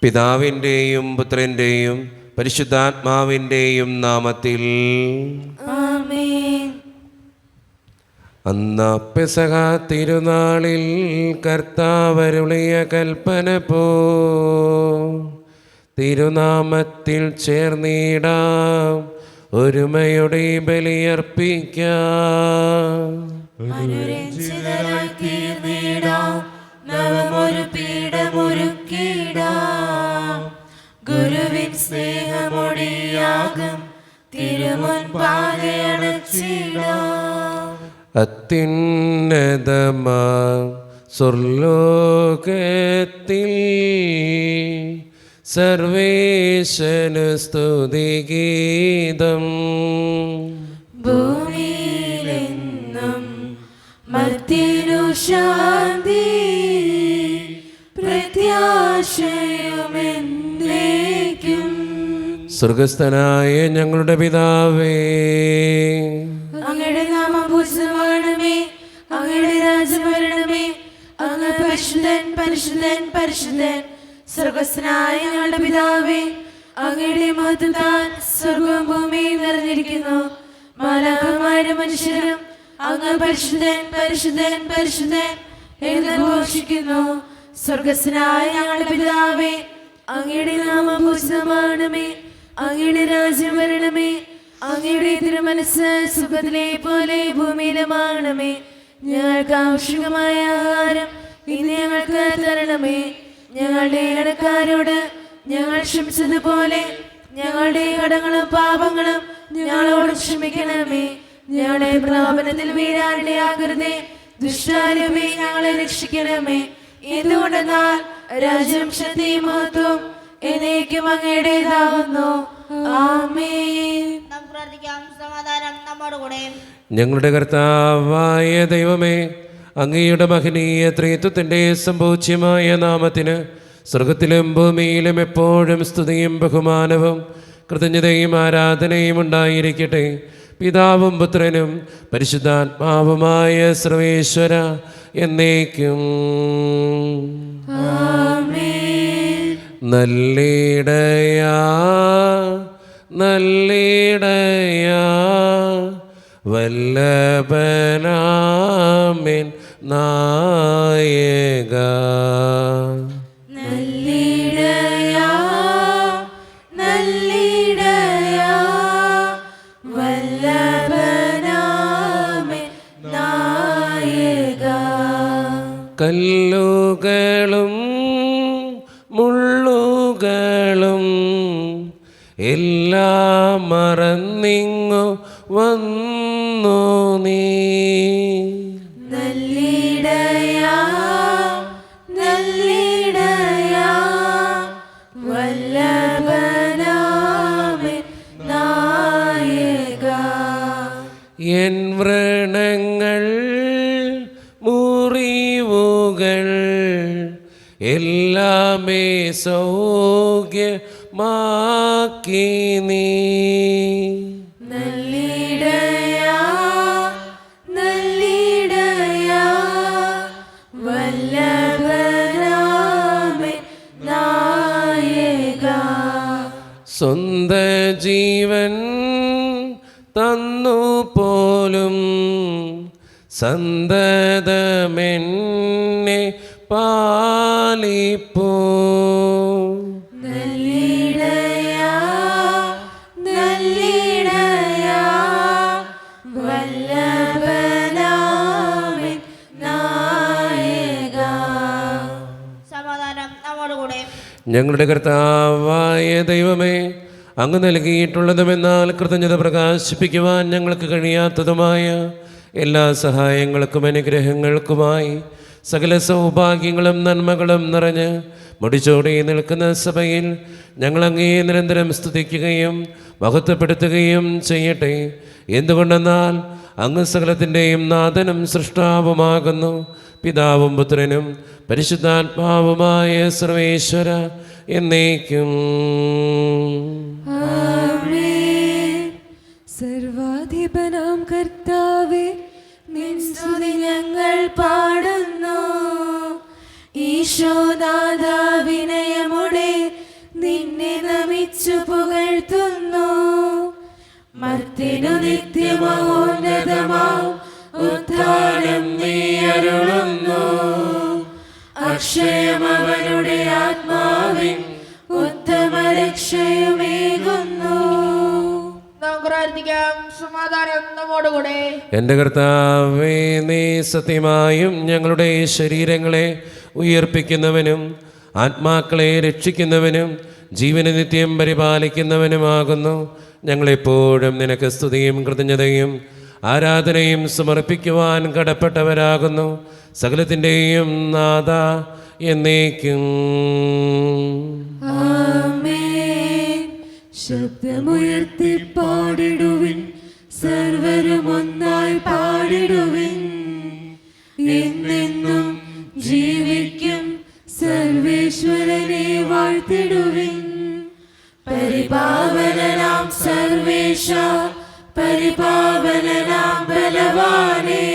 പിതാവിൻ്റെയും പുത്രൻ്റെയും പരിശുദ്ധാത്മാവിൻ്റെയും നാമത്തിൽ ആമേൻ. അന്ന് പെസഹ തിരുനാളിൽ കർത്താവരുളിയ കൽപ്പന പോ തിരുനാമത്തിൽ ചേർന്നിടാം, ഒരുമയുടെ ബലിയർപ്പിക്കാം. അനുരഞ്ജിതരായി തീർന്നിടാം, നവമൊരു പീഠമൊരുക്കിടാം. ഗുരുവിൻ സ്നേഹമൊടിയാകും തിരുമുൻപാകെ അണച്ചിടാം. അത്യുന്നതമാ സ്വർലോകത്തിൽ സർവേശന് സ്തുതിഗീതം. ഭൂമിയിലെന്നും മർത്യനു ശാന്തി, പ്രത്യാശയുമെന്നേക്കും. സ്വർഗസ്ഥനായ ഞങ്ങളുടെ പിതാവേ, അങ്ങയുടെ നാമം പൂജിതമാകണമേ, അങ്ങയുടെ രാജ്യം വരണമേ. അങ്ങ് പരിശുദ്ധൻ പരിശുദ്ധൻ പരിശുദ്ധൻ. സ്വർഗസ്ഥനായ ഞങ്ങളുടെ പിതാവേ, അങ്ങയുടെ മഹത്വത്താൽ സ്വർഗവും ഭൂമിയും നിറഞ്ഞിരിക്കുന്നു. മാലാഖമാരുടെ മനുഷ്യരും അങ്ങ് പരിശുദ്ധൻ പരിശുദ്ധൻ പരിശുദ്ധൻ എന്ന് ഘോഷിക്കുന്നു. സ്വർഗസ്ഥനായ ഞങ്ങളുടെ പിതാവേ, അങ്ങയുടെ നാമം പൂജിതമാകണമേ, അങ്ങയുടെ രാജ്യം വരണമേ. അങ്ങയുടെ തിരുമനസ്സ് സുഖത്തിലെ പോലെ ഭൂമിയിലുമാകണമേ. ഞങ്ങൾക്ക് ആവശ്യമായ ആഹാരം ഇന്ന് ഞങ്ങൾക്ക് തരണമേ. ഞങ്ങളുടെ കടക്കാരോട് ഞങ്ങൾ ക്ഷമിച്ചതുപോലെ ഞങ്ങളുടെ കടങ്ങളും പാപങ്ങളും ഞങ്ങളോട് ക്ഷമിക്കണമേ. ഞങ്ങളെ പ്രലോഭനത്തിൽ വീഴാനിടയാകരുതേ, ദുഷ്ടാരൂപി ഞങ്ങളെ രക്ഷിക്കണമേ. എന്തുകൊണ്ടെന്നാൽ രാജ്യം ശക്തിയും മഹത്വവും എന്നേക്കും അങ്ങയുടേതാകുന്നു. ആമേൻ. നമുക്ക് പ്രാർത്ഥിക്കാം. സമാധാനം നമ്മോടുകൂടെ. ഞങ്ങളുടെ കർത്താവായ ദൈവമേ, അങ്ങയുടെ മഹനീയ ത്രിത്വത്തിൻ്റെ സംഭൂജ്യമായ നാമത്തിന് സ്വർഗത്തിലും ഭൂമിയിലും എപ്പോഴും സ്തുതിയും ബഹുമാനവും കൃതജ്ഞതയും ആരാധനയും ഉണ്ടായിരിക്കട്ടെ. പിതാവും പുത്രനും പരിശുദ്ധാത്മാവുമായ സർവേശ്വര എന്നേക്കും. നല്ലിടയാ നല്ലിടയാ വല്ലഭനാമേൻ നായക. നല്ലിടയാ നല്ലിടയാ വല്ലഭനാമേ നായക. കല്ലുകളും മുള്ളുകളും എല്ലാം മറന്നിങ്ങു വന്നു നീ. നല്ലിടയാ നല്ലിടയാ വല്ലഭനാമേ നായക. എൻ വ്രണങ്ങൾ മുറിവുകൾ എല്ലാമേ സൗഖ്യമാക്കി നീ. നല്ലിടയാ നല്ലിടയാ വല്ലഭനാമേ നായക. സ്വന്ത ജീവൻ തന്നു പോലും സന്തതമെന്നെ പാലിപ്പൂ. നല്ലിടയാ നല്ലിടയാ വല്ലഭനാമേ നായക. സമാധാനം നമ്മോടുകൂടെ. ഞങ്ങളുടെ കർത്താവായ ദൈവമേ, അങ്ങ് നൽകിയിട്ടുള്ളതുമെന്നാൽ കൃതജ്ഞത പ്രകാശിപ്പിക്കുവാൻ ഞങ്ങൾക്ക് കഴിയാത്തതുമായ എല്ലാ സഹായങ്ങൾക്കും അനുഗ്രഹങ്ങൾക്കുമായി സകല സൗഭാഗ്യങ്ങളും നന്മകളും നിറഞ്ഞ് മുടിച്ചോടി നിൽക്കുന്ന സഭയിൽ ഞങ്ങളങ്ങേ നിരന്തരം സ്തുതിക്കുകയും മഹത്വപ്പെടുത്തുകയും ചെയ്യട്ടെ. എന്തുകൊണ്ടെന്നാൽ അങ്ങ് സകലത്തിൻ്റെയും നാഥനും സൃഷ്ടാവുമാകുന്നു. പിതാവും പുത്രനും പരിശുദ്ധാത്മാവുമായ സർവേശ്വര എന്നേക്കും. സർവാധിപനാം കർത്താവേ, നിൻ സ്തുതി ഞങ്ങൾ പാടുന്നു. ഈശോനാഥ വിനയമുടെ പുകഴ്ത്തുന്നു. മർത്യനു നിത്യമഹോന്നതമാം ഉത്ഥാനം നീ അരുളുന്നു. അക്ഷയമവനുടെ ആത്മാവിൻ ഉത്തമ രക്ഷയുമേകുന്നു. നമുക്ക് പ്രാർത്ഥിക്കാം. സമാധാനം നമ്മോടുകൂടെ. എൻ്റെ കർത്താവേ, നീ സത്യമായും ഞങ്ങളുടെ ശരീരങ്ങളെ ഉയർപ്പിക്കുന്നവനും ആത്മാക്കളെ രക്ഷിക്കുന്നവനും ജീവനെ നിത്യം പരിപാലിക്കുന്നവനുമാകുന്നു. ഞങ്ങളെപ്പോഴും നിനക്ക് സ്തുതിയും കൃതജ്ഞതയും ആരാധനയും സമർപ്പിക്കുവാൻ കടപ്പെട്ടവരാകുന്നു. സകലത്തിൻ്റെയും നാഥ എന്നേക്കും. ആമേൻ. ശബ്ദമുയർത്തി പാടിടുവിൻ, സർവരും ഒന്നായി പാടിടുവിൻ. എന്നെന്നും ജീവിക്കും സർവേശ്വരനെ വാഴ്ത്തിടുവിൻ. പരിപാവനനാം സർവേശ, പരിപാവനനാം ബലവാനേ,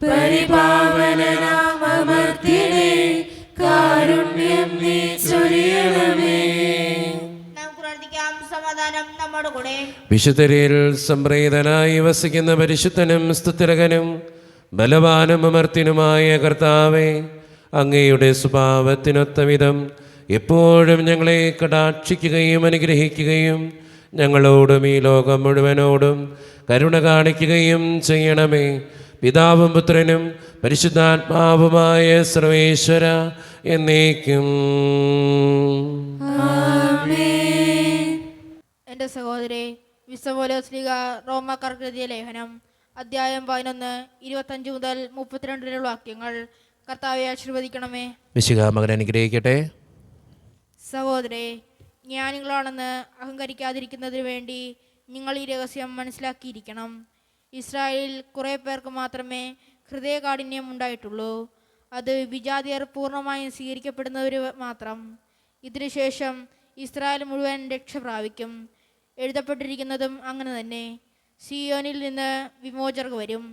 പരിപാവനനാം അമർത്യനേ, കാരുണ്യം നീ ചൊരിയണമേ. നമുക്ക് പ്രാർത്ഥിക്കാം. സമാധാനം നമ്മോടുകൂടെ. വിശുദ്ധരിൽ സംപ്രീതനായി വസിക്കുന്ന പരിശുദ്ധനും സ്തുതിരകനും ബലവാനും അമർത്തിനുമായ കർത്താവേ, അങ്ങയുടെ സ്വഭാവത്തിനൊത്ത വിധം എപ്പോഴും ഞങ്ങളെ കടാക്ഷിക്കുകയും അനുഗ്രഹിക്കുകയും ഞങ്ങളോടും ഈ ലോകം മുഴുവനോടും കരുണ കാണിക്കുകയും ചെയ്യണമേ. പിതാവും പുത്രനും പരിശുദ്ധാത്മാവുമായ സർവേശ്വര എന്നേക്കും. എൻ്റെ സഹോദരി, വിശ്വപോലോസ്ലിക റോമാക്കാർക്ക് എഴുതിയ ലേഖനം അധ്യായം 11 25 മുതൽ 32 വരെയുള്ള വാക്യങ്ങൾ. കർത്താവെ ആശീർവദിക്കണമേ. വിശുദ്ധ മകൻ അനുഗ്രഹിക്കട്ടെ. സഹോദരേ, ജ്ഞാനികളാണെന്ന് അഹങ്കരിക്കാതിരിക്കുന്നതിന് വേണ്ടി നിങ്ങൾ ഈ രഹസ്യം മനസ്സിലാക്കിയിരിക്കണം. ഇസ്രായേലിൽ കുറേ പേർക്ക് മാത്രമേ ഹൃദയകാഠിന്യം ഉണ്ടായിട്ടുള്ളൂ. അത് വിജാതിയർ പൂർണ്ണമായും സ്വീകരിക്കപ്പെടുന്നവർ മാത്രം. ഇതിനുശേഷം ഇസ്രായേൽ മുഴുവൻ രക്ഷ പ്രാപിക്കും. എഴുതപ്പെട്ടിരിക്കുന്നതും അങ്ങനെ തന്നെ. സിയോനിൽ നിന്ന് വിമോചകർ വരും.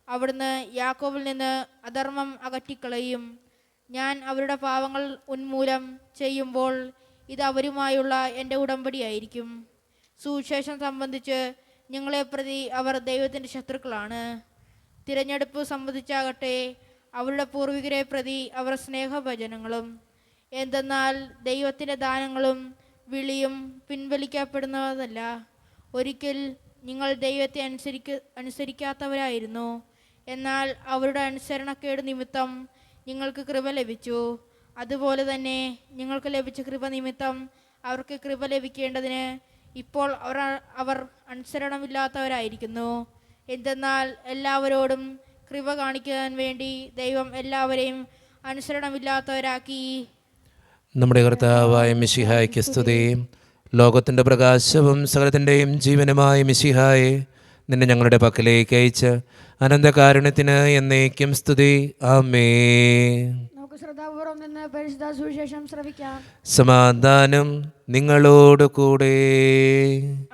അവിടുന്ന് യാക്കോബിൽ നിന്ന് അധർമ്മം അകറ്റിക്കളയും. ഞാൻ അവരുടെ പാവങ്ങൾ ഉന്മൂലനം ചെയ്യുമ്പോൾ ഇത് അവരുമായുള്ള എൻ്റെ ഉടമ്പടിയായിരിക്കും. സുവിശേഷം സംബന്ധിച്ച് ഞങ്ങളെ പ്രതി അവർ ദൈവത്തിൻ്റെ ശത്രുക്കളാണ്. തിരഞ്ഞെടുപ്പ് സംബന്ധിച്ചാകട്ടെ അവരുടെ പൂർവികരെ പ്രതി അവർ സ്നേഹഭജനങ്ങളും. എന്തെന്നാൽ ദൈവത്തിൻ്റെ ദാനങ്ങളും വിളിയും പിൻവലിക്കപ്പെടുന്നതല്ല. ഒരിക്കൽ നിങ്ങൾ ദൈവത്തെ അനുസരിക്കാത്തവരായിരുന്നു. എന്നാൽ അവരുടെ അനുസരണക്കേട് നിമിത്തം നിങ്ങൾക്ക് കൃപ ലഭിച്ചു. അതുപോലെ തന്നെ നിങ്ങൾക്ക് ലഭിച്ച കൃപ നിമിത്തം അവർക്ക് കൃപ ലഭിക്കേണ്ടതിന് ഇപ്പോൾ അവർ അനുസരണമില്ലാത്തവരായിരിക്കുന്നു. എന്തെന്നാൽ എല്ലാവരോടും കൃപ കാണിക്കാൻ വേണ്ടി ദൈവം എല്ലാവരെയും അനുസരണമില്ലാത്തവരാക്കി. നമ്മുടെ കർത്താവായ മിശിഹായ്ക്ക് സ്തുതി. ലോകത്തിൻ്റെ പ്രകാശവും സകലത്തിൻ്റെയും ജീവനുമായ മിശിഹായെ, നിന്നെ ഞങ്ങളുടെ പക്കലേക്ക് അയച്ച് അനന്തകാരുണ്യത്തിന് എന്നേക്കും സ്തുതി. ആമേൻ. നമുക്ക് ശ്രദ്ധാപൂർവം നിന്ന് പരിശുദ്ധ സുവിശേഷം ശ്രവിക്കാം. സമാധാനം നിങ്ങളോട് കൂടെ.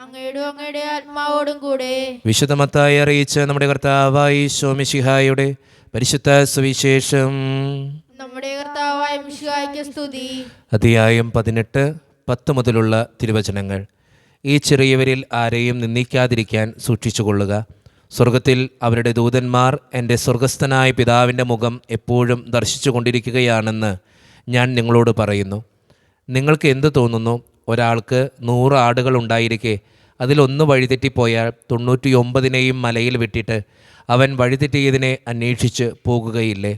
അങ്ങയുടെ ആത്മാവോടും കൂടെ. വിശുദ്ധ മത്തായി അറിയിച്ച നമ്മുടെ കർത്താവായ ഈശോ മിശിഹായുടെ പരിശുദ്ധ സുവിശേഷം. നമ്മുടെ കർത്താവായ മിശിഹായ്ക്ക് സ്തുതി. അധ്യായം 18:10 മുതലുള്ള തിരുവചനങ്ങൾ. ഈ ചെറിയവരിൽ ആരെയും നിന്ദിക്കാതിരിക്കാൻ സൂക്ഷിച്ചുകൊള്ളുക. സ്വർഗത്തിൽ അവരുടെ ദൂതന്മാർ എൻ്റെ സ്വർഗസ്ഥനായ പിതാവിൻ്റെ മുഖം എപ്പോഴും ദർശിച്ചു കൊണ്ടിരിക്കുകയാണെന്ന് ഞാൻ നിങ്ങളോട് പറയുന്നു. നിങ്ങൾക്ക് എന്ത് തോന്നുന്നു? ഒരാൾക്ക് 100 ആടുകൾ ഉണ്ടായിരിക്കെ അതിലൊന്ന് വഴിതെറ്റിപ്പോയാൽ 99 മലയിൽ വിട്ടിട്ട് അവൻ വഴിതെറ്റിയതിനെ അന്വേഷിച്ച് പോകുകയില്ലേ?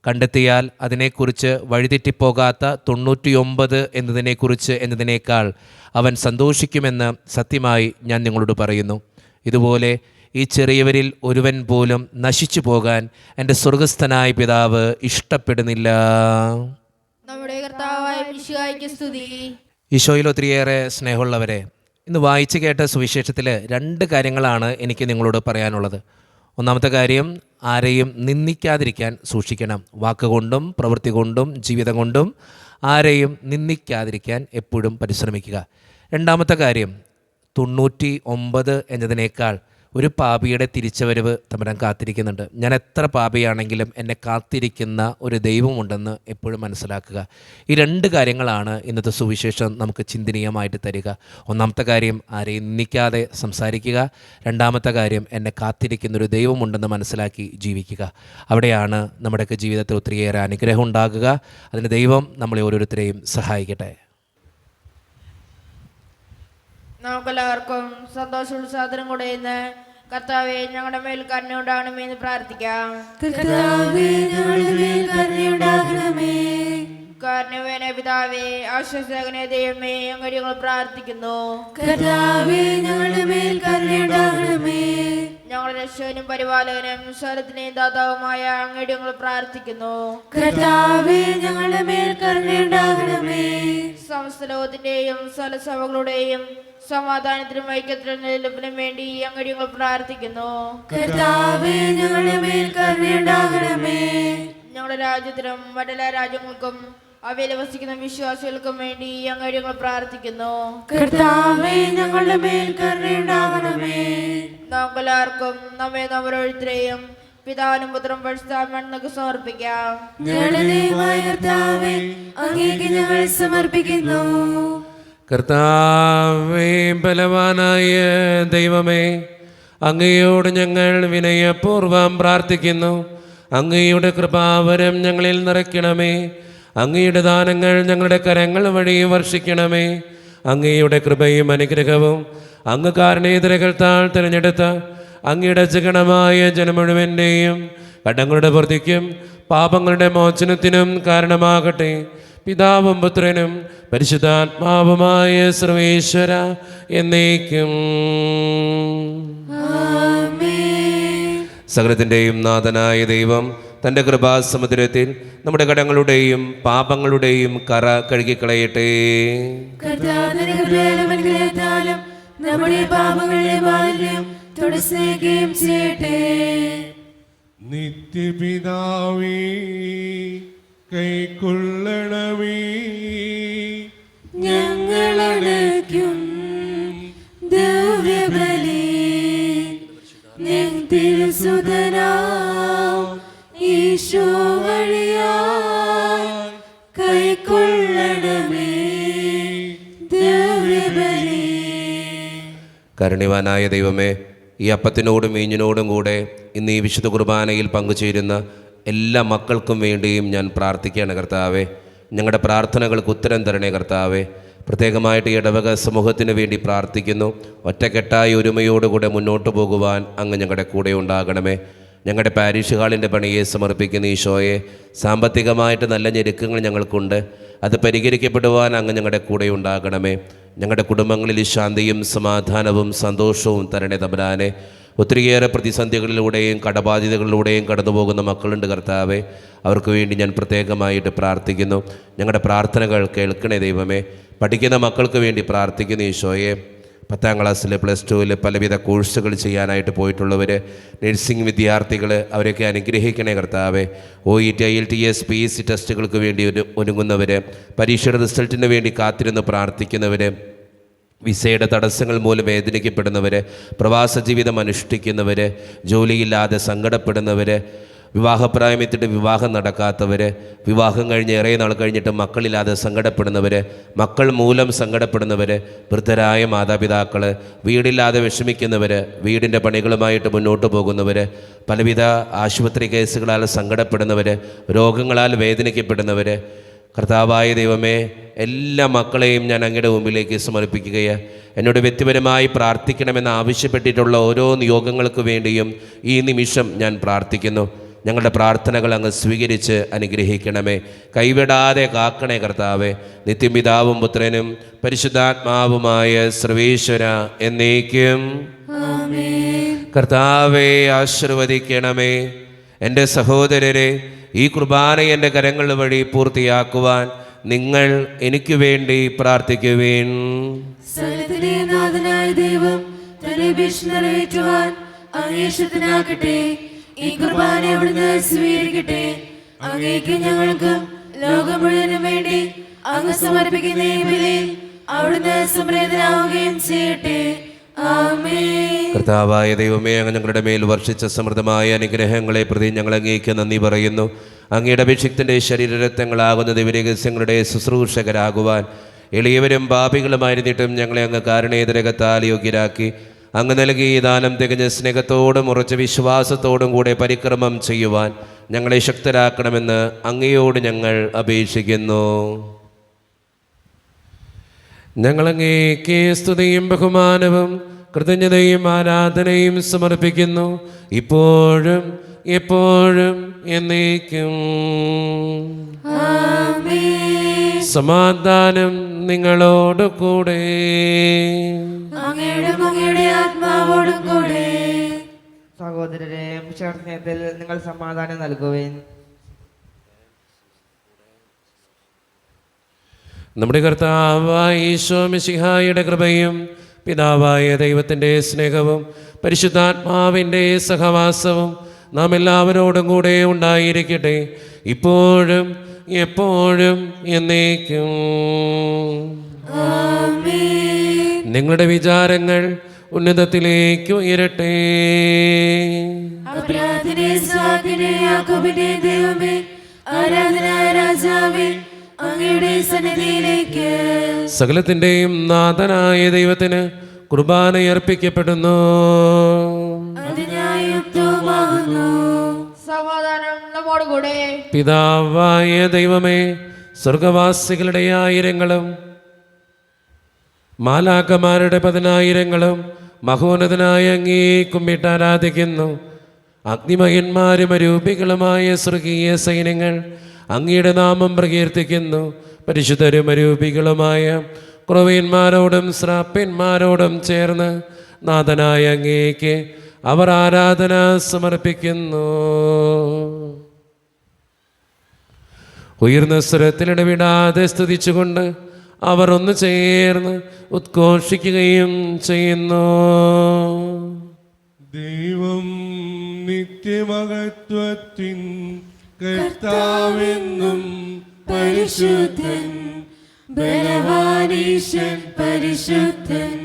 കണ്ടെത്തിയാൽ അതിനെക്കുറിച്ച് വഴിതെറ്റിപ്പോകാത്ത 99 എന്നതിനേക്കാൾ അവൻ സന്തോഷിക്കുമെന്ന് സത്യമായി ഞാൻ നിങ്ങളോട് പറയുന്നു. ഇതുപോലെ ഈ ചെറിയവരിൽ ഒരുവൻ പോലും നശിച്ചു പോകാൻ എൻ്റെ സ്വർഗസ്ഥനായ പിതാവ് ഇഷ്ടപ്പെടുന്നില്ല. നമ്മുടെ കർത്താവായ മിശിഹായ്ക്ക് സ്തുതി. ഈശോയിൽ ഒത്തിരിയേറെ സ്നേഹമുള്ളവരെ, ഇന്ന് വായിച്ചു കേട്ട സുവിശേഷത്തിൽ 2 കാര്യങ്ങളാണ് എനിക്ക് നിങ്ങളോട് പറയാനുള്ളത്. ഒന്നാമത്തെ കാര്യം, ആരെയും നിന്ദിക്കാതിരിക്കാൻ സൂക്ഷിക്കണം. വാക്കുകൊണ്ടും പ്രവൃത്തി കൊണ്ടും ജീവിതം കൊണ്ടും ആരെയും നിന്ദിക്കാതിരിക്കാൻ എപ്പോഴും പരിശ്രമിക്കുക. രണ്ടാമത്തെ കാര്യം, 99 എന്നതിനേക്കാൾ ഒരു പാപിയുടെ തിരിച്ചുവരവ് തമ്പുരാൻ കാത്തിരിക്കുന്നുണ്ട്. ഞാൻ എത്ര പാപിയാണെങ്കിലും എന്നെ കാത്തിരിക്കുന്ന ഒരു ദൈവമുണ്ടെന്ന് എപ്പോഴും മനസ്സിലാക്കുക. ഈ രണ്ട് കാര്യങ്ങളാണ് ഇന്നത്തെ സുവിശേഷം നമുക്ക് ചിന്തനീയമായിട്ട് തരിക. ഒന്നാമത്തെ കാര്യം, ആരെയും നിന്ദിക്കാതെ സംസാരിക്കുക. രണ്ടാമത്തെ കാര്യം, എന്നെ കാത്തിരിക്കുന്നൊരു ദൈവമുണ്ടെന്ന് മനസ്സിലാക്കി ജീവിക്കുക. അവിടെയാണ് നമ്മുടെയൊക്കെ ജീവിതത്തിൽ ഒത്തിരിയേറെ അനുഗ്രഹം ഉണ്ടാകുക. അതിന് ദൈവം നമ്മളെ ഓരോരുത്തരെയും സഹായിക്കട്ടെ. നമുക്കെല്ലാവർക്കും സന്തോഷോത്സാഹത്തിനും കൂടെ ഇന്ന് കർത്താവേ ഞങ്ങളുടെ മേൽ കരുണയുണ്ടാകണമേ എന്ന് പ്രാർത്ഥിക്കാം. കർത്താവേ ഞങ്ങളുടെ മേൽ കരുണയുണ്ടാകണമേ. കാരുണ്യവാനായ പിതാവേ, ആശ്വാസകനെ ദൈവമേ, അങ്ങോട്ട് ഞങ്ങൾ പ്രാർത്ഥിക്കുന്നു. കർത്താവേ ഞങ്ങളുടെ മേൽ കരുണയുണ്ടാകണമേ. ഞങ്ങളുടെ രക്ഷകനും പരിപാലകനും സ്വരത്തിനെയും ദാതാവുമായ അങ്ങോട്ട് ഞങ്ങൾ പ്രാർത്ഥിക്കുന്നു. കർത്താവേ ഞങ്ങളുടെ മേൽ കരുണയുണ്ടാകണമേ. സമസ്ത ലോകത്തിന്റെയും സ്ഥലസഭകളുടെയും സമാധാനത്തിനും ഐക്യത്തിനും നിലനിൽപ്പിനും വേണ്ടി അങ്ങോട്ട് ഞങ്ങൾ പ്രാർത്ഥിക്കുന്നു. കർത്താവേ ഞങ്ങളുടെ മേൽ കരുണയുണ്ടാകണമേ. ഞങ്ങളുടെ രാജ്യത്തിനും മറ്റെല്ലാ രാജ്യങ്ങൾക്കും അവയിൽ വസിക്കുന്ന വിശ്വാസികൾക്കും വേണ്ടി അങ്ങോട്ട് ഞങ്ങൾ പ്രാർത്ഥിക്കുന്നു. കർത്താവേ ഞങ്ങളുടെ മേൽ കരുണയുണ്ടാകണമേ. നമുക്കെല്ലാവർക്കും നമ്മെ നമ്മളോരുത്തരെയും പിതാവിനും പുത്രനും പരിശുദ്ധാത്മാവിനും സമർപ്പിക്കാം. ഞങ്ങളുടെ ദൈവമായ കർത്താവേ, അങ്ങേക്ക് ഞങ്ങൾ സമർപ്പിക്കുന്നു. കർത്താവേ, ബലവാനായ ദൈവമേ, അങ്ങയോട് ഞങ്ങൾ വിനയപൂർവ്വം പ്രാർത്ഥിക്കുന്നു. അങ്ങയുടെ കൃപാവരം ഞങ്ങളിൽ നിറയ്ക്കണമേ. അങ്ങയുടെ ദാനങ്ങൾ ഞങ്ങളുടെ കരങ്ങൾ വഴി വർഷിക്കണമേ. അങ്ങയുടെ കൃപയും അനുഗ്രഹവും അങ്ങ് കാരണേതരകൾത്താൽ തിരഞ്ഞെടുത്ത അങ്ങയുടെ ജഗണമായ ജനം മുഴുവൻ്റെയും കടങ്ങളുടെ വൃദ്ധിക്കും പാപങ്ങളുടെ മോചനത്തിനും കാരണമാകട്ടെ. പിതാവും പുത്രനും പരിശുദ്ധാത്മാവുമായ സർവേശ്വര എന്നേക്കും. സകലത്തിൻ്റെയും നാഥനായ ദൈവം തൻ്റെ കൃപാസമുദ്രത്തിൽ നമ്മുടെ കടങ്ങളുടെയും പാപങ്ങളുടെയും കറ കഴുകിക്കളയട്ടെ. നമ്മുടെ പാപങ്ങളുടെ മാലിന്യം തുടച്ചുനീക്കുകയും ചെയ്യട്ടെ. നിത്യപിതാവേ കൈക്കൊള്ളണമേ. ഞങ്ങളടയ്ക്കും ദിവ്യബലി നിൻ തിരുസുതനാം ഈശോ വഴിയായി കൈക്കൊള്ളണമേ ദിവ്യബലി. കാരുണ്യവാനായ ദൈവമേ, ഈ അപ്പത്തിനോടും വീഞ്ഞിനോടും കൂടെ ഇന്ന് ഈ വിശുദ്ധ കുർബാനയിൽ പങ്കുചേരുന്ന എല്ലാ മക്കൾക്കും വേണ്ടിയും ഞാൻ പ്രാർത്ഥിക്കുകയാണ് കർത്താവേ. ഞങ്ങളുടെ പ്രാർത്ഥനകൾക്ക് ഉത്തരം തരണേ കർത്താവേ. പ്രത്യേകമായിട്ട് ഈ ഇടവക സമൂഹത്തിന് വേണ്ടി പ്രാർത്ഥിക്കുന്നു. ഒറ്റക്കെട്ടായി ഒരുമയോടുകൂടെ മുന്നോട്ട് പോകുവാൻ അങ്ങ് ഞങ്ങളുടെ കൂടെ ഉണ്ടാകണമേ. ഞങ്ങളുടെ പാരിഷ് ഹാളിൻ്റെ പണിയെ സമർപ്പിക്കുന്ന ഈശോയെ, സാമ്പത്തികമായിട്ട് നല്ല ഞെരുക്കങ്ങൾ ഞങ്ങൾക്കുണ്ട്. അത് പരിഹരിക്കപ്പെടുവാൻ അങ്ങ് ഞങ്ങളുടെ കൂടെ ഉണ്ടാകണമേ. ഞങ്ങളുടെ കുടുംബങ്ങളിൽ ശാന്തിയും സമാധാനവും സന്തോഷവും തരണേ തമ്പുരാനെ. ഒത്തിരിയേറെ പ്രതിസന്ധികളിലൂടെയും കടബാധ്യതകളിലൂടെയും കടന്നു പോകുന്ന മക്കളുണ്ട് കർത്താവേ. അവർക്ക് വേണ്ടി ഞാൻ പ്രത്യേകമായിട്ട് പ്രാർത്ഥിക്കുന്നു. ഞങ്ങളുടെ പ്രാർത്ഥനകൾ കേൾക്കണേ ദൈവമേ. പഠിക്കുന്ന മക്കൾക്ക് വേണ്ടി പ്രാർത്ഥിക്കുന്നു ഈശോയെ. 10ാം ക്ലാസ്സിൽ +2 പലവിധ കോഴ്സുകൾ ചെയ്യാനായിട്ട് പോയിട്ടുള്ളവർ, നഴ്സിംഗ് വിദ്യാർത്ഥികൾ, അവരൊക്കെ അനുഗ്രഹിക്കണേ കർത്താവേ. OET IELTS PSC ടെസ്റ്റുകൾക്ക് വേണ്ടി ഒരുങ്ങുന്നവർ, പരീക്ഷയുടെ റിസൾട്ടിന് വേണ്ടി കാത്തിരുന്ന് പ്രാർത്ഥിക്കുന്നവർ, വിസയുടെ തടസ്സങ്ങൾ മൂലം വേദനിക്കപ്പെടുന്നവർ, പ്രവാസ ജീവിതം അനുഷ്ഠിക്കുന്നവർ, ജോലിയില്ലാതെ സങ്കടപ്പെടുന്നവർ, വിവാഹപ്രായമെത്തിയിട്ട് വിവാഹം നടക്കാത്തവർ, വിവാഹം കഴിഞ്ഞ് ഏറെ നാൾ കഴിഞ്ഞിട്ട് മക്കളില്ലാതെ സങ്കടപ്പെടുന്നവർ, മക്കൾ മൂലം സങ്കടപ്പെടുന്നവർ, വൃദ്ധരായ മാതാപിതാക്കൾ, വീടില്ലാതെ വിഷമിക്കുന്നവർ, വീടിൻ്റെ പണികളുമായിട്ട് മുന്നോട്ട് പോകുന്നവർ, പലവിധ ആശുപത്രി കേസുകളാൽ സങ്കടപ്പെടുന്നവർ, രോഗങ്ങളാൽ വേദനിക്കപ്പെടുന്നവർ, കർത്താവായ ദൈവമേ, എല്ലാ മക്കളെയും ഞാൻ അങ്ങയുടെ മുമ്പിലേക്ക് സമർപ്പിക്കുകയാണ്. എന്നോട് വ്യക്തിപരമായി പ്രാർത്ഥിക്കണമെന്ന് ആവശ്യപ്പെട്ടിട്ടുള്ള ഓരോ നിയോഗങ്ങൾക്ക് വേണ്ടിയും ഈ നിമിഷം ഞാൻ പ്രാർത്ഥിക്കുന്നു. ഞങ്ങളുടെ പ്രാർത്ഥനകൾ അങ്ങ് സ്വീകരിച്ച് അനുഗ്രഹിക്കണമേ. കൈവിടാതെ കാക്കണേ കർത്താവേ. നിത്യപിതാവും പുത്രനും പരിശുദ്ധാത്മാവുമായ സർവേശ്വര എന്നേക്കും. കർത്താവേ, ആശീർവദിക്കണമേ. എൻ്റെ സഹോദരരെ, ഈ കുർബാന എൻ്റെ കരങ്ങൾ വഴി പൂർത്തിയാക്കുവാൻ നിങ്ങൾ എനിക്ക് വേണ്ടി പ്രാർത്ഥിക്കുവേൻ. സകലത്തിന്റെയും നാഥനായ ദൈവം തന്റെ അപേക്ഷ നിറവേറ്റുവാൻ അങ്ങേഷത്തിനാകട്ടെ. ഈ കുർബാന അവിടുന്ന് സ്വീകരിക്കട്ടെ. അങ്ങേക്ക് ഞങ്ങൾക്കും ലോകം മുഴുവനും വേണ്ടി അങ്ങ് സമർപ്പിക്കുന്ന ഈ ബലിയിൽ അവിടുന്ന് സംപ്രീതനാവുകയും ചെയ്യട്ടെ. ആമേൻ. കർത്താവായ ദൈവമേ, അങ്ങ് ഞങ്ങളുടെ മേൽ വർഷിച്ച സമൃദ്ധമായ അനുഗ്രഹങ്ങളെ പ്രതി ഞങ്ങൾ അങ്ങേക്ക് നന്ദി പറയുന്നു. അങ്ങയുടെ അഭിഷിക്തൻ്റെ ശരീരരക്തങ്ങളാകുന്ന ദിവ്യരഹസ്യങ്ങളുടെ ശുശ്രൂഷകരാകുവാൻ എളിയവരും പാപികളുമായിരുന്നിട്ടും ഞങ്ങളെ അങ്ങ് കാരുണേതരകത്താൽ യോഗ്യരാക്കി. അങ്ങ് നൽകി ഈ ദാനം തികഞ്ഞ സ്നേഹത്തോടും ഉറച്ച വിശ്വാസത്തോടും കൂടെ പരിക്രമം ചെയ്യുവാൻ ഞങ്ങളെ ശക്തരാക്കണമെന്ന് അങ്ങയോട് ഞങ്ങൾ അപേക്ഷിക്കുന്നു. ഞങ്ങളങ്ങേക്ക് സ്തുതിയും ബഹുമാനവും കൃതജ്ഞതയും ആരാധനയും സമർപ്പിക്കുന്നു, ഇപ്പോഴും എപ്പോഴും എന്നേക്കും. സമാധാനം നിങ്ങളോട് കൂടെ. അങ്ങയുടെ ആത്മാവോടും കൂടെ. സഹോദരരെ, സ്നേഹത്തിൽ നിങ്ങൾ സമാധാനം നൽകുവേൻ. നമ്മുടെ കർത്താവായ ഈശോ മിശിഹായുടെ കൃപയും പിതാവായ ദൈവത്തിൻ്റെ സ്നേഹവും പരിശുദ്ധാത്മാവിൻ്റെ സഹവാസവും നാം എല്ലാവരോടും കൂടെ ഉണ്ടായിരിക്കട്ടെ, ഇപ്പോഴും എപ്പോഴും എന്നേക്കും. നിങ്ങളുടെ വിചാരങ്ങൾ ഉന്നതത്തിലേക്ക് ഉയരട്ടെ. ദൈവമേ, ആരാധനായ രാജാവേ, അങ്ങയുടെ സന്നിധിയിലേക്ക് സകലത്തിൻ്റെയും നാഥനായ ദൈവത്തിന് കുർബാനയർപ്പിക്കപ്പെടുന്നു. സമാധാനം നമ്മോടുകൂടെ. പിതാവായ ദൈവമേ, സ്വർഗവാസികളുടെ ആയിരങ്ങളും മാലാഖമാരുടെ 10,000 മഹോന്നതനായ അങ്ങേ കുമ്പിട്ട് ആരാധിക്കുന്നു. അഗ്നിമയന്മാരും അരൂപികളുമായ സ്വർഗീയ സൈന്യങ്ങൾ അങ്ങയുടെ നാമം പ്രകീർത്തിക്കുന്നു. പരിശുദ്ധരും അരൂപികളുമായ ക്രൊവ്യന്മാരോടും ശ്രാപ്യന്മാരോടും ചേർന്ന് നാഥനായ അങ്ങേക്ക് അവർ ആരാധന സമർപ്പിക്കുന്നു. ഉയർന്ന സ്വരത്തിലിടവിടാതെ സ്തുതിച്ചുകൊണ്ട് അവർ ഒന്ന് ചേർന്ന് ഉദ്ഘോഷിക്കുകയും ചെയ്യുന്നു. ദൈവം നിത്യമഹത്വത്തിൻ കർത്താവെന്നും പരിശുദ്ധൻ, ബലവാനീശൻ പരിശുദ്ധൻ.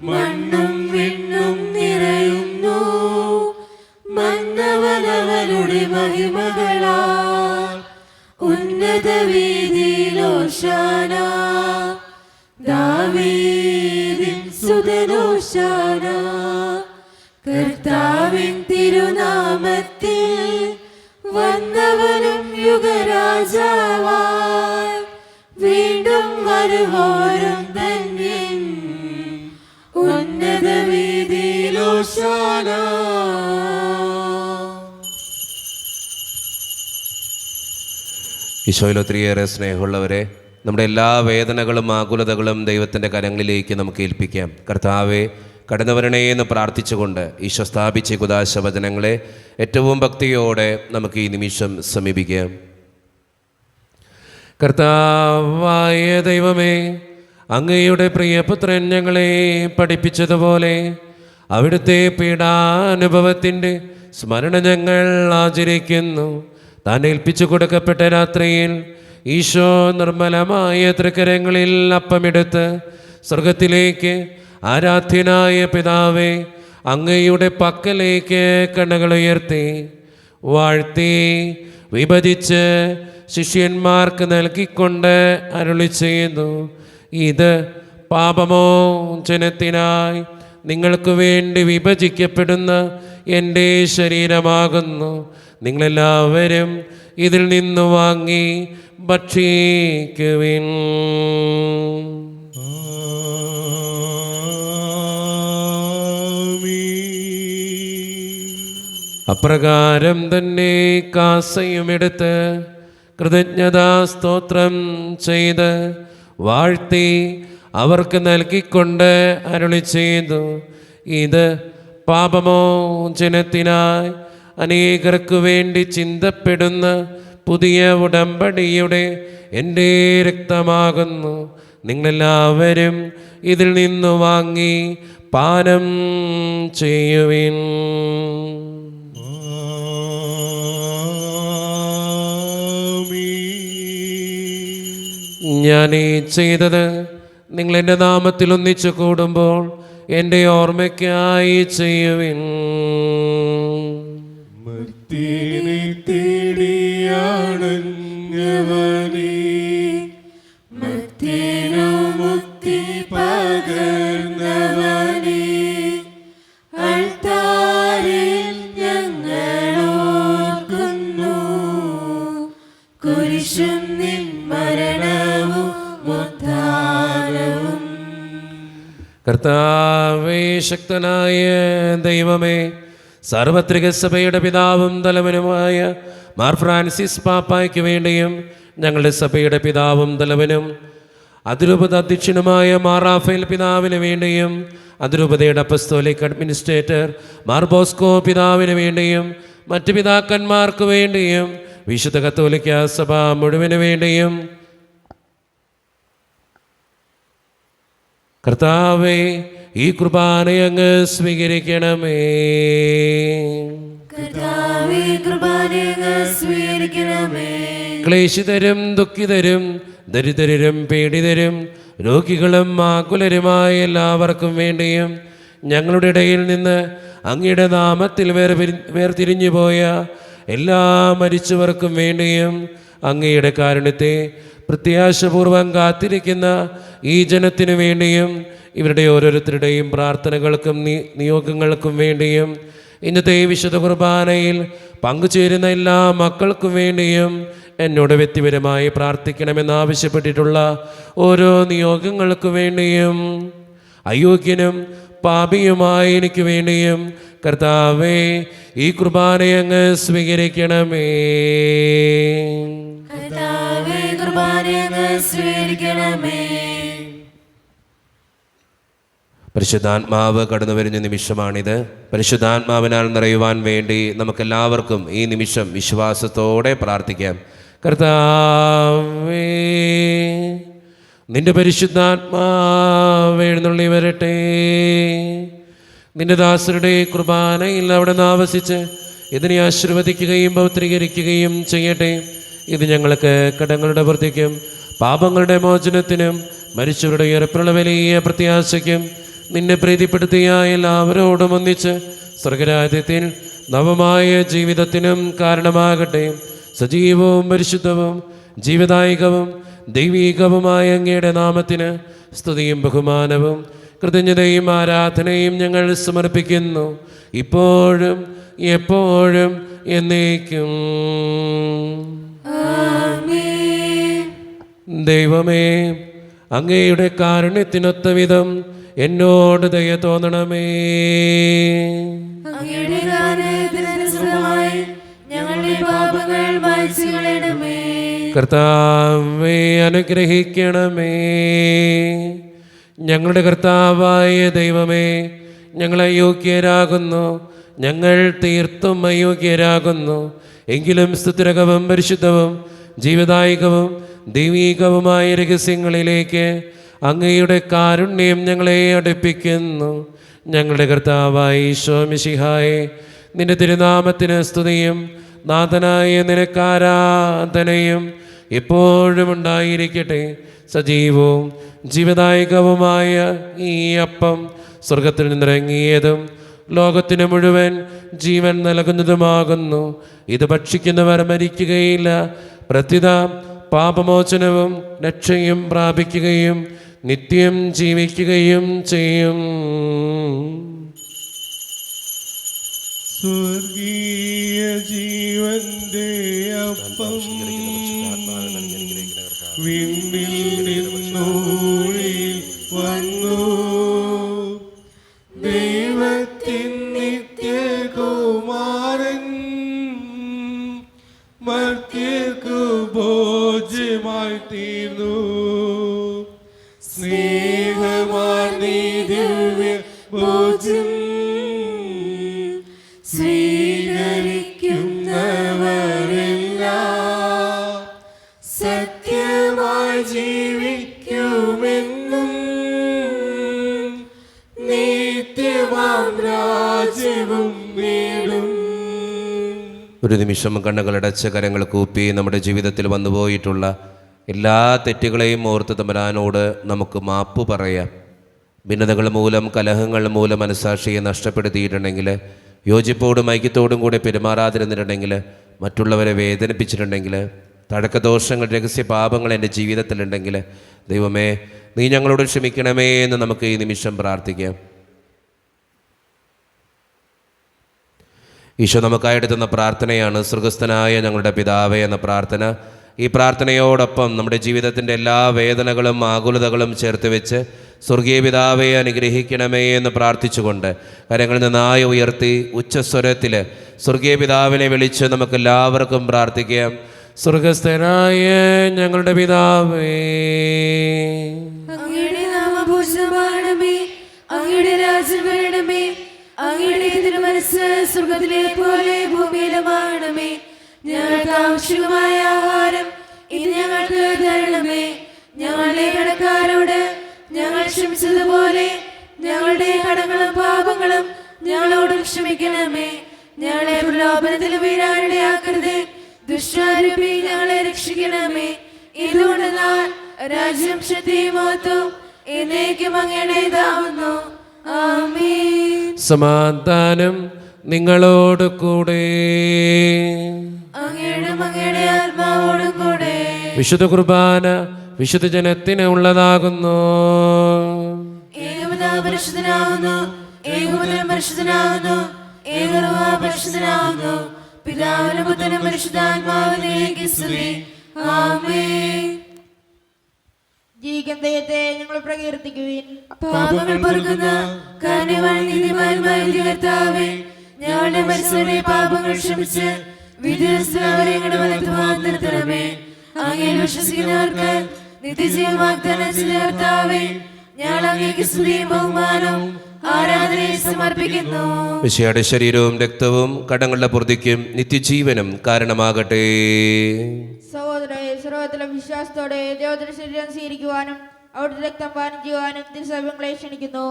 മണ്ണും വിണ്ണും നിറയുന്നു മന്നവനവനുടെ മഹിമകളാൽ. ഉന്നത വീതിയിൽ ഹോശാന, ദാവീദിൻ സുതനോശാന. കർത്താവിൻ തിരുനാമത്തിൽ വന്നവനും യുഗരാജാവായി വീണ്ടും വരുവോരും ധന്യൻ. ഉന്നത വീതിയിൽ ഹോശാന. ഈശോയിൽ ഒത്തിരിയേറെ സ്നേഹമുള്ളവരെ, നമ്മുടെ എല്ലാ വേദനകളും ആകുലതകളും ദൈവത്തിൻ്റെ കരങ്ങളിലേക്ക് നമുക്ക് ഏൽപ്പിക്കാം. കർത്താവെ, കടന്നു വരണേ എന്ന് പ്രാർത്ഥിച്ചുകൊണ്ട് ഈശോ സ്ഥാപിച്ച കുദാശ വചനങ്ങളെ ഏറ്റവും ഭക്തിയോടെ നമുക്ക് ഈ നിമിഷം സമീപിക്കാം. കർത്താവായ ദൈവമേ, അങ്ങയുടെ പ്രിയപുത്രൻ ഞങ്ങളെ പഠിപ്പിച്ചതുപോലെ അവിടുത്തെ പീഡാനുഭവത്തിൻ്റെ സ്മരണ ഞങ്ങൾ ആചരിക്കുന്നു. താൻ ഏൽപ്പിച്ചു കൊടുക്കപ്പെട്ട രാത്രിയിൽ ഈശോ നിർമ്മലമായ തൃക്കരങ്ങളിൽ അപ്പമെടുത്ത് സ്വർഗത്തിലേക്ക് ആരാധ്യനായ പിതാവേ, അങ്ങയുടെ പക്കലേക്ക് കണ്ണുകൾ ഉയർത്തി വാഴ്ത്തി വിഭജിച്ച് ശിഷ്യന്മാർക്ക് നൽകിക്കൊണ്ട് അരുളി ചെയ്യുന്നു. ഇത് പാപമോചനത്തിനായി നിങ്ങൾക്ക് വേണ്ടി വിഭജിക്കപ്പെടുന്ന എൻ്റെ ശരീരമാകുന്നു. നിങ്ങളെല്ലാവരും ഇതിൽ നിന്ന് വാങ്ങി ഭക്ഷിക്കുവിൻ. അപ്രകാരം തന്നെ കാസയുമെടുത്ത് കൃതജ്ഞതാ സ്തോത്രം ചെയ്ത് വാഴ്ത്തി അവർക്ക് നൽകിക്കൊണ്ട് അരുളി ചെയ്തു. ഇത് പാപമോചനത്തിനായി അനേകർക്കു വേണ്ടി ചിന്തപ്പെടുന്ന പുതിയ ഉടമ്പടിയുടെ എൻ്റെ രക്തമാകുന്നു. നിങ്ങളെല്ലാവരും ഇതിൽ നിന്ന് വാങ്ങി പാനം ചെയ്യുവിൻ. ഞാൻ ഈ ചെയ്തത് നിങ്ങൾ എൻ്റെ നാമത്തിൽ ഒന്നിച്ചു കൂടുമ്പോൾ എൻ്റെ ഓർമ്മയ്ക്കായി ചെയ്യുവിൻ. മർത്യനെ തേടിയാണഞ്ഞവനേ, മർത്യനു മുക്തി പകർന്നവനേ, അൾത്താരിൽ ഞങ്ങളോർക്കുന്നു കുരിശും നിൻ മരണവും ഉദ്ധാരവും. കർത്താവേ, ശക്തനായ ദൈവമേ, സാർവത്രിക സഭയുടെ പിതാവും തലവനുമായ മാർ ഫ്രാൻസിസ് പാപ്പായ്ക്ക് വേണ്ടിയും ഞങ്ങളുടെ സഭയുടെ പിതാവും തലവനും അതിരൂപത അധ്യക്ഷനുമായ മാർ റാഫേൽ പിതാവിന് വേണ്ടിയും അതിരൂപതയുടെ അപ്പസ്തോലിക് അഡ്മിനിസ്ട്രേറ്റർ മാർ ബോസ്കോ പിതാവിന് വേണ്ടിയും മറ്റ് പിതാക്കന്മാർക്ക് വേണ്ടിയും വിശുദ്ധ കത്തോലിക്ക സഭ മുഴുവന് വേണ്ടിയും കർത്താവേ, ഈ കുർബാനയങ്ങ് സ്വീകരിക്കണമേ. കർത്താവേ, കുർബാനയങ്ങ് സ്വീകരിക്കണമേ. ക്ലേശിതരും ദുഃഖിതരും ദരിദ്രരും പീഡിതരും രോഗികളും ആകുലരുമായ എല്ലാവർക്കും വേണ്ടിയും ഞങ്ങളുടെ ഇടയിൽ നിന്ന് അങ്ങയുടെ നാമത്തിൽ വേർതിരിഞ്ഞു പോയ എല്ലാ മരിച്ചവർക്കും വേണ്ടിയും അങ്ങയുടെ കാരുണ്യത്തെ പ്രത്യാശപൂർവം കാത്തിരിക്കുന്ന ഈ ജനത്തിനു വേണ്ടിയും ഇവരുടെ ഓരോരുത്തരുടെയും പ്രാർത്ഥനകൾക്കും നിയോഗങ്ങൾക്കും വേണ്ടിയും ഇന്നത്തെ വിശുദ്ധ കുർബാനയിൽ പങ്കുചേരുന്ന എല്ലാ മക്കൾക്കും വേണ്ടിയും എന്നോട് വ്യക്തിപരമായി പ്രാർത്ഥിക്കണമെന്നാവശ്യപ്പെട്ടിട്ടുള്ള ഓരോ നിയോഗങ്ങൾക്കു വേണ്ടിയും അയോഗ്യനും പാപിയുമായ എനിക്ക് വേണ്ടിയും കർത്താവേ, ഈ കുർബാനയങ്ങ് സ്വീകരിക്കണമേ. കർത്താവേ, കുർബാനയങ്ങ് സ്വീകരിക്കണമേ. പരിശുദ്ധാത്മാവ് കടന്നു വരുന്ന നിമിഷമാണിത്. പരിശുദ്ധാത്മാവിനാൽ നിറയുവാൻ വേണ്ടി നമുക്കെല്ലാവർക്കും ഈ നിമിഷം വിശ്വാസത്തോടെ പ്രാർത്ഥിക്കാം. കർത്താവേ, നിന്റെ പരിശുദ്ധാത്മാവ് എഴുന്നള്ളി വരട്ടെ. നിന്റെ ദാസരുടെ കുർബാനയിൽ അവിടെ നിന്ന് ആവസിച്ച് ഇതിനെ ആശീർവദിക്കുകയും പൗത്രീകരിക്കുകയും ചെയ്യട്ടെ. ഇത് ഞങ്ങൾക്ക് കടങ്ങളുടെ വൃത്തിക്കും പാപങ്ങളുടെ മോചനത്തിനും മരിച്ചവരുടെ ഉയർപ്പുള്ള വലിയ പ്രത്യാശയ്ക്കും നിന്നെ പ്രീതിപ്പെടുത്തിയ എല്ലാവരോടും ഒന്നിച്ച് സ്വർഗരാജ്യത്തിൽ നവമായ ജീവിതത്തിനും കാരണമാകട്ടെ. സജീവവും പരിശുദ്ധവും ജീവദായകവും ദൈവീകവുമായ അങ്ങയുടെ നാമത്തിന് സ്തുതിയും ബഹുമാനവും കൃതജ്ഞതയും ആരാധനയും ഞങ്ങൾ സമർപ്പിക്കുന്നു, ഇപ്പോഴും എപ്പോഴും എന്നേക്കും. ദൈവമേ, അങ്ങയുടെ കാരുണ്യത്തിനൊത്ത വിധം എന്നോട് ദയ തോന്നണമേ. അങ്ങയുടെ കാരുണ്യത്തിനനുസൃതമായി ഞങ്ങളുടെ പാപങ്ങൾ മായ്ച്ചു കളയണമേ. കർത്താവേ, അനുഗ്രഹിക്കണമേ. ഞങ്ങളുടെ കർത്താവായ ദൈവമേ, ഞങ്ങൾ അയോഗ്യരാകുന്നു, ഞങ്ങൾ തീർത്തും അയോഗ്യരാകുന്നു. എങ്കിലും സ്തുതിരകവും പരിശുദ്ധവും ജീവദായകവും ദൈവീകവുമായ രഹസ്യങ്ങളിലേക്ക് അങ്ങയുടെ കാരുണ്യം ഞങ്ങളെ അടുപ്പിക്കുന്നു. ഞങ്ങളുടെ കർത്താവായ ഈശോ മിശിഹായെ, നിന്റെ തിരുനാമത്തിന് സ്തുതിയും നാഥനായ നിനക്കാരാധനയും എപ്പോഴും ഉണ്ടായിരിക്കട്ടെ. സജീവവും ജീവദായകവുമായ ഈ അപ്പം സ്വർഗത്തിൽ നിന്നിറങ്ങിയതും ലോകത്തിന് മുഴുവൻ ജീവൻ നൽകുന്നതുമാകുന്നു. ഇത് ഭക്ഷിക്കുന്നവർ മരിക്കുകയില്ല, പ്രത്യുത പാപമോചനവും രക്ഷയും പ്രാപിക്കുകയും നിത്യം ജീവിക്കുകയും ചെയ്യും. സ്വർഗീയ ജീവന്റെ അപ്പം വിണ്ണിൽ നിന്നൂഴി വന്നു, ദൈവത്തിൻ നിത്യകുമാരൻ മർത്യർക്കു ഭോജ്യമായി തീർന്നു. സ്നേഹമാർന്നീ ദിവ്യ ഭോജ്യം സ്വീകരിക്കുന്നവരെല്ലാം സത്യമായി ജീവിക്കുമെന്നും നിത്യമാം രാജ്യവും നേടും. ഒരു നിമിഷം കണ്ണുകളടച്ച കരങ്ങൾ കൂപ്പി നമ്മുടെ ജീവിതത്തിൽ വന്നുപോയിട്ടുള്ള എല്ലാ തെറ്റുകളെയും ഓർത്ത് തമ്പുരാനോട് നമുക്ക് മാപ്പ് പറയാം. ഭിന്നതകൾ മൂലം, കലഹങ്ങൾ മൂലം മനസ്സാക്ഷിയെ നഷ്ടപ്പെടുത്തിയിട്ടുണ്ടെങ്കിൽ, യോജിപ്പോടും ഐക്യത്തോടും കൂടെ പെരുമാറാതിരുന്നിട്ടുണ്ടെങ്കിൽ, മറ്റുള്ളവരെ വേദനിപ്പിച്ചിട്ടുണ്ടെങ്കിൽ, തഴക്കദോഷങ്ങൾ, രഹസ്യ പാപങ്ങൾ എൻ്റെ ജീവിതത്തിലുണ്ടെങ്കിൽ, ദൈവമേ നീ ഞങ്ങളോട് ക്ഷമിക്കണമേ എന്ന് നമുക്ക് ഈ നിമിഷം പ്രാർത്ഥിക്കാം. ഈശോ നമുക്കായെടുത്തുന്ന പ്രാർത്ഥനയാണ് സ്വർഗസ്ഥനായ ഞങ്ങളുടെ പിതാവേ എന്ന പ്രാർത്ഥന. ഈ പ്രാർത്ഥനയോടൊപ്പം നമ്മുടെ ജീവിതത്തിൻ്റെ എല്ലാ വേദനകളും ആകുലതകളും ചേർത്ത് വെച്ച് സ്വർഗീയ പിതാവേ അനുഗ്രഹിക്കണമേ എന്ന് പ്രാർത്ഥിച്ചുകൊണ്ട് കരങ്ങളിൽ നന്നായി ഉയർത്തി ഉച്ചസ്വരത്തിൽ സ്വർഗീയ പിതാവിനെ വിളിച്ച് നമുക്കെല്ലാവർക്കും പ്രാർത്ഥിക്കാം. സ്വർഗസ്ഥനായ ഞങ്ങളുടെ പിതാവേ, അങ്ങയുടെ നാമഭൂഷിതമാകണമേ, അങ്ങയുടെ രാജ്യം വരണമേ, അങ്ങയുടെ തിരുമനസ്സ് സ്വർഗ്ഗത്തിലെ പോലെ ഭൂമിയിലുമാകണമേ. ഞങ്ങൾക്ക് ആവശ്യമായ ആഹാരം ഇന്ന് ഞങ്ങൾക്ക് തരണമേ. ഞങ്ങളുടെ കടക്കാരോട് ഞങ്ങൾ ക്ഷമിച്ചതുപോലെ ഞങ്ങളുടെ കടങ്ങളും പാപങ്ങളും ഞങ്ങളോട് ക്ഷമിക്കണമേ. ഞങ്ങളെ പ്രലോഭനത്തിൽ വീഴാനിടയാക്കരുതേ, ദുഷ്ടാരൂപി ഞങ്ങളെ രക്ഷിക്കണമേ. ഇതുകൊണ്ടെന്നാൽ രാജ്യം, ശക്തിയും മഹത്വവും എന്നേക്കും അങ്ങയുടേതാവുന്നു. ആമേൻ. സമാധാനം നിങ്ങളോട് കൂടെ. അങ്ങയുടെ ആത്മാവോടും കൂടെ. വിശുദ്ധ കുർബാന വിശുദ്ധ ജനത്തിന് ഉള്ളതാകുന്നു. ഏകപിതാവ് പരിശുദ്ധനാകുന്നു, ഏകപുത്രൻ പരിശുദ്ധനാകുന്നു, ഏകറുഹ പരിശുദ്ധനാകുന്നു. പിതാവിനും പുത്രനും പരിശുദ്ധാത്മാവിനേക്ക് സ്തുതി. ആമേൻ. ജീവിക്കുന്ന ദൈവത്തെ ഞങ്ങൾ പ്രകീർത്തിക്കുവിൻ. പാപങ്ങൾ പൊറുക്കുന്ന കാരുണ്യവാൻ നീതിമാനുമായ കർത്താവേ, ഞങ്ങളുടെ മരിച്ചവരുടെ പാപങ്ങൾ ക്ഷമിച്ച് വിധിവസ്തുവരെ ഞങ്ങളുടെ വലത്തുഭാഗത്ത് നിർത്തണമേ. അങ്ങയിൽ വിശ്വസിക്കുന്നവർക്ക് നിത്യജീവൻ വാഗ്ദാനം ചെയ്ത കർത്താവേ, ഞങ്ങൾ അങ്ങേക്ക് സ്തുതിയും ബഹുമാനവും ആരാധനയും സമർപ്പിക്കുന്നു. മിശിഹായുടെ ശരീരവും രക്തവും കടങ്ങളുടെ പൂർത്തിക്കും നിത്യജീവനും കാരണമാകട്ടെ. സഹോദരരെ, സർവ്വത്തിലെ വിശ്വാസത്തോടെ ദൈവത്തിന്റെ ശരീരം സ്വീകരിക്കുവാനും അവിടുത്തെ രക്തം പാനം ചെയ്യുവാനും തിരുസഭ്യങ്ങളെ ക്ഷണിക്കുന്നു.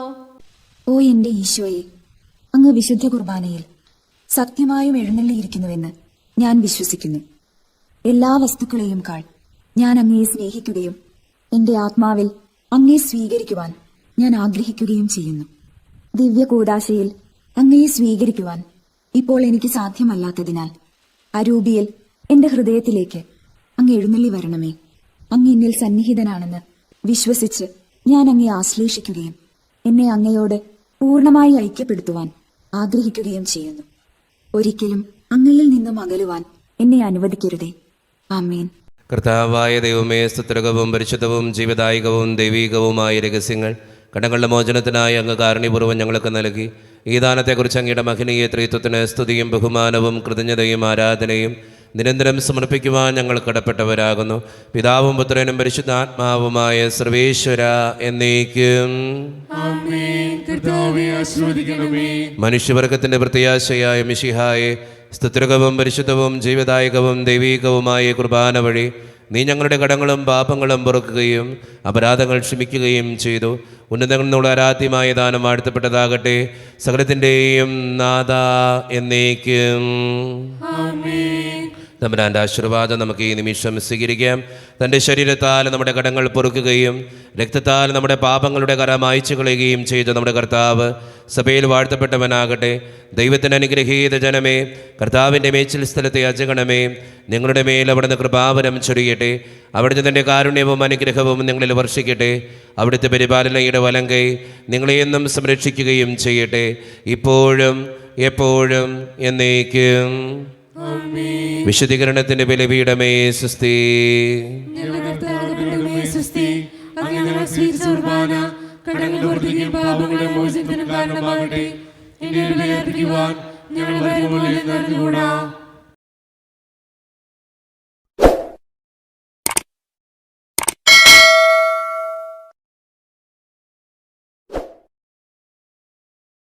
ഓ എന്റെ ഈശോയെ, അങ്ങ് വിശുദ്ധ കുർബാനയിൽ സത്യമായും എഴുന്നള്ളിയിരിക്കുന്നുവെന്ന് ഞാൻ വിശ്വസിക്കുന്നു. എല്ലാ വസ്തുക്കളെയും കാൾ ഞാൻ അങ്ങയെ സ്നേഹിക്കുകയും എന്റെ ആത്മാവിൽ അങ്ങയെ സ്വീകരിക്കുവാൻ ഞാൻ ആഗ്രഹിക്കുകയും ചെയ്യുന്നു. ദിവ്യ കൂദാശയിൽ അങ്ങയെ സ്വീകരിക്കുവാൻ ഇപ്പോൾ എനിക്ക് സാധ്യമല്ലാത്തതിനാൽ അരൂപിയിൽ എന്റെ ഹൃദയത്തിലേക്ക് അങ്ങ് എഴുന്നള്ളി വരണമേ. അങ്ങ് എന്നിൽ സന്നിഹിതനാണെന്ന് വിശ്വസിച്ച് ഞാൻ അങ്ങയെ ആശ്ലേഷിക്കുകയും എന്നെ അങ്ങയോട് പൂർണ്ണമായി ഐക്യപ്പെടുത്തുവാൻ ആഗ്രഹിക്കുകയും ചെയ്യുന്നു. ഒരിക്കലും അങ്ങയിൽ നിന്നും അകലുവാൻ എന്നെ അനുവദിക്കരുതേ. ആമേൻ. കർത്താവായ ദൈവമേ, സ്തുത്യർഹവും പരിശുദ്ധവും ജീവദായകവും ദൈവീകവുമായ രഹസ്യങ്ങൾ കടങ്ങളുടെ മോചനത്തിനായി അങ്ങ് കാരുണ്യപൂർവ്വം ഞങ്ങൾക്ക് നൽകി. ഈ ദാനത്തെക്കുറിച്ച് അങ്ങയുടെ മഹനീയ ത്രിത്വത്തിന് സ്തുതിയും ബഹുമാനവും കൃതജ്ഞതയും ആരാധനയും നിരന്തരം സമർപ്പിക്കുവാൻ ഞങ്ങൾ കടപ്പെട്ടവരാകുന്നു. പിതാവും പുത്രനും പരിശുദ്ധാത്മാവുമായ സർവേശ്വര എന്നേക്കും. മനുഷ്യവർഗത്തിന്റെ പ്രത്യാശയായ മിശിഹായെ, സ്തുത്യർഹവും പരിശുദ്ധവും ജീവദായകവും ദൈവീകവുമായ കുർബാന വഴി നീ ഞങ്ങളുടെ കടങ്ങളും പാപങ്ങളും പൊറുക്കുകയും അപരാധങ്ങൾ ക്ഷമിക്കുകയും ചെയ്തു. ഉന്നതങ്ങളിൽ നിന്നുള്ള ആരാധ്യമായ ദാനം വാഴ്ത്തപ്പെട്ടതാകട്ടെ. സകലത്തിൻ്റെയും നാഥ എന്നേക്കും. തമ്പുരാൻ്റെ ആശീർവാദം നമുക്ക് ഈ നിമിഷം സ്വീകരിക്കാം. തൻ്റെ ശരീരത്താൽ നമ്മുടെ കടങ്ങൾ പൊറുക്കുകയും രക്തത്താൽ നമ്മുടെ പാപങ്ങളുടെ കര മായ്ച്ചു കളയുകയും ചെയ്ത നമ്മുടെ കർത്താവ് സഭയിൽ വാഴ്ത്തപ്പെട്ടവനാകട്ടെ. ദൈവത്തിൻ്റെ അനുഗ്രഹീത ജനമേ, കർത്താവിൻ്റെ മേച്ചിൽ സ്ഥലത്തെ അജഗണമേ, നിങ്ങളുടെ മേൽ അവിടുന്ന് കൃപാവരം ചൊരിയട്ടെ. അവിടുന്ന് തൻ്റെ കാരുണ്യവും അനുഗ്രഹവും നിങ്ങളിൽ വർഷിക്കട്ടെ. അവിടുത്തെ പരിപാലനയുടെ വലങ്കൈ നിങ്ങളെ എന്നും സംരക്ഷിക്കുകയും ചെയ്യട്ടെ, ഇപ്പോഴും എപ്പോഴും എന്നേക്കും. വിശുദ്ധീകരണത്തിന്റെ ബലിപീഠമേ സ്വസ്തി. പാപങ്ങളുടെ മോചനത്തിന് കാരണമാകട്ടെ. ഞങ്ങൾ